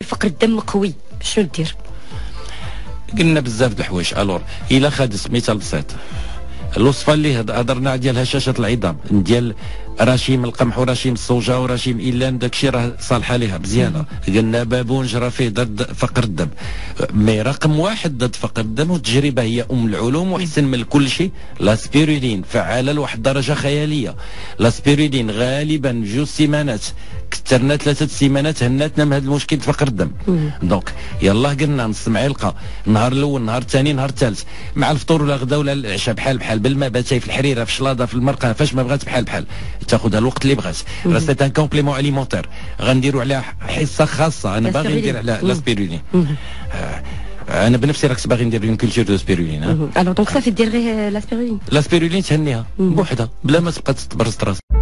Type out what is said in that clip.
فقر الدم قوي، شنو دير؟ قلنا بزاف د الحوايج. الور الا خدت مثال بسيط، الوصفه اللي هضرنا ديال هشاشه العظام، ديال رشيم القمح ورشيم الصوجه ورشيم ايلان، داكشي راه صالحه ليها مزيانه. قلنا بابونج راه فيه ضد فقر الدم، مي رقم واحد ضد فقر الدم والتجربه هي ام العلوم واحسن من كل شيء. لاسبيرولين فعاله لواحد الدرجه خياليه. لاسبيرولين غالبا 2 سيمانات، كثرنا 3 سيمانات هناتنا من هذا المشكل فقر الدم. دونك يلاه قلنا نص معلقه النهار الاول، النهار الثاني، النهار الثالث، مع الفطور ولا الغداء ولا العشاء، بحال بالماء باتاي في الحريره في الشلاضه في المرقه فاش ما بغات، بحال تاخذها الوقت اللي بغات. راه سيت ان كومبليمون اليمونتير، غنديروا عليها حصه خاصه. انا باغي ندير على لاسبيرولين. انا بنفسي راك باغي ندير اون كولتور دو سبيرولين. الوغ دونك صافي دير غير لاسبيرولين. لاسبيرولين تهنيها بوحدها بلا ما تبقى تبرز راسك.